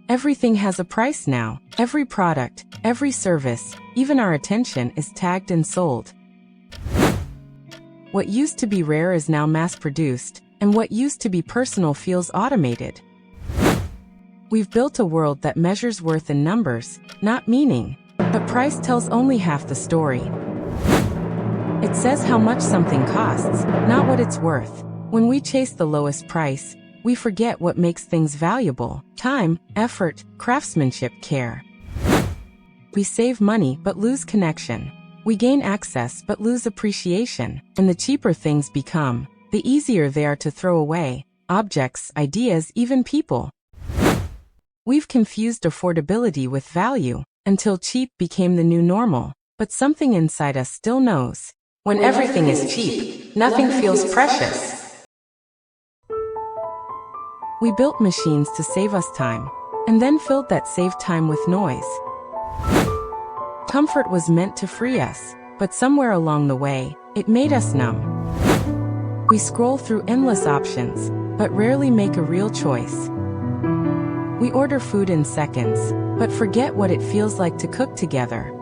Everything has a price now. Every product, every service, even our attention is tagged and sold. What used to be rare is now mass-produced, and what used to be personal feels automated. We've built a world that measures worth in numbers, not meaning. But price tells only half the story. It says how much something costs, not what it's worth. When we chase the lowest price, we forget what makes things valuable: time, effort, craftsmanship, care. We save money but lose connection. We gain access but lose appreciation. And the cheaper things become, the easier they are to throw away: objects, ideas, even people. We've confused affordability with value, until cheap became the new normal. But something inside us still knows. When everything is cheap, nothing feels precious. We built machines to save us time, and then filled that saved time with noise. Comfort was meant to free us, but somewhere along the way, it made us numb. We scroll through endless options, but rarely make a real choice. We order food in seconds, but forget what it feels like to cook together.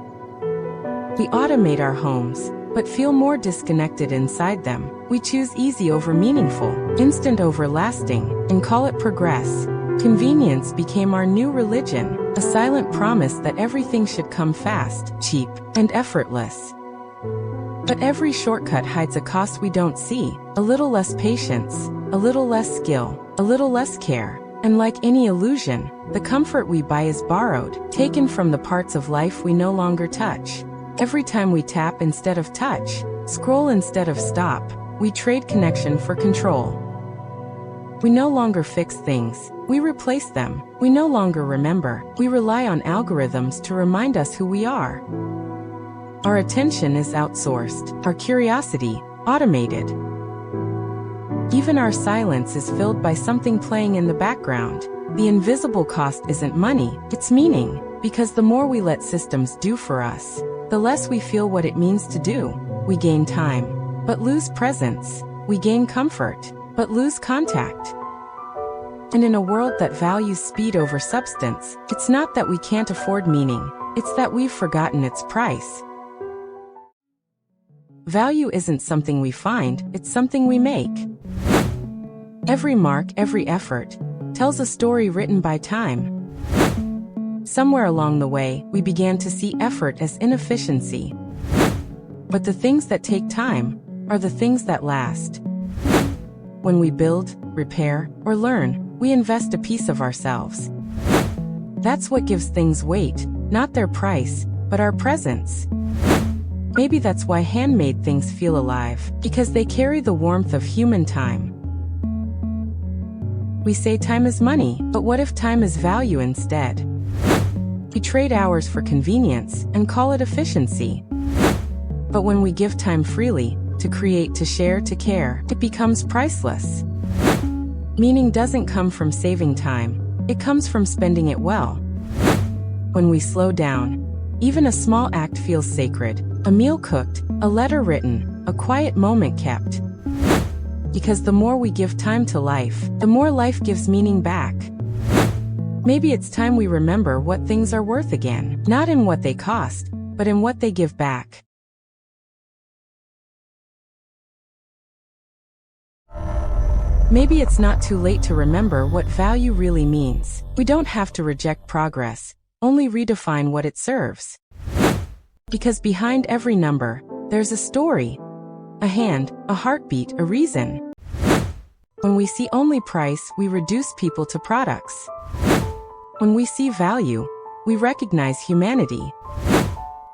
We automate our homes, but feel more disconnected inside them. We choose easy over meaningful, instant over lasting, and call it progress. Convenience became our new religion, a silent promise that everything should come fast, cheap, and effortless. But every shortcut hides a cost we don't see: a little less patience, a little less skill, a little less care. And like any illusion, the comfort we buy is borrowed, taken from the parts of life we no longer touch. Every time we tap instead of touch, scroll instead of stop, we trade connection for control. We no longer fix things, we replace them. We no longer remember, we rely on algorithms to remind us who we are. Our attention is outsourced, our curiosity, automated. Even our silence is filled by something playing in the background. The invisible cost isn't money, it's meaning. Because the more we let systems do for us, the less we feel what it means to do. We gain time, but lose presence. We gain comfort, but lose contact. And in a world that values speed over substance, it's not that we can't afford meaning, it's that we've forgotten its price. Value isn't something we find, it's something we make. Every mark, every effort, tells a story written by time. Somewhere along the way, we began to see effort as inefficiency. But the things that take time are the things that last. When we build, repair, or learn, we invest a piece of ourselves. That's what gives things weight, not their price, but our presence. Maybe that's why handmade things feel alive, because they carry the warmth of human time. We say time is money, but what if time is value instead? We trade hours for convenience and call it efficiency. But when we give time freely, to create, to share, to care, it becomes priceless. Meaning doesn't come from saving time, it comes from spending it well. When we slow down, even a small act feels sacred: a meal cooked, a letter written, a quiet moment kept. Because the more we give time to life, the more life gives meaning back. Maybe it's time we remember what things are worth again, not in what they cost, but in what they give back. Maybe it's not too late to remember what value really means. We don't have to reject progress, only redefine what it serves. Because behind every number, there's a story. A hand, a heartbeat, a reason. When we see only price, we reduce people to products. When we see value, we recognize humanity.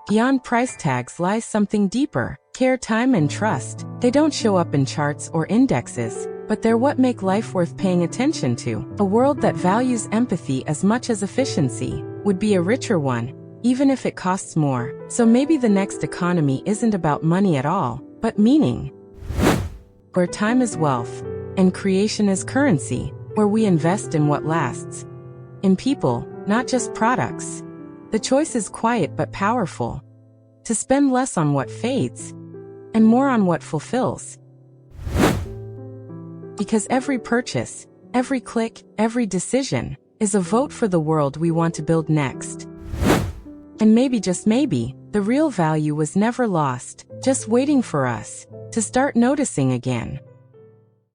Beyond price tags lies something deeper: care, time, and trust. They don't show up in charts or indexes, but they're what make life worth paying attention to. A world that values empathy as much as efficiency would be a richer one, even if it costs more. So maybe the next economy isn't about money at all, but meaning. Where time is wealth, and creation is currency, where we invest in what lasts. In people, not just products. The choice is quiet but powerful. To spend less on what fades, and more on what fulfills. Because every purchase, every click, every decision, is a vote for the world we want to build next. And maybe, just maybe, the real value was never lost, just waiting for us to start noticing again.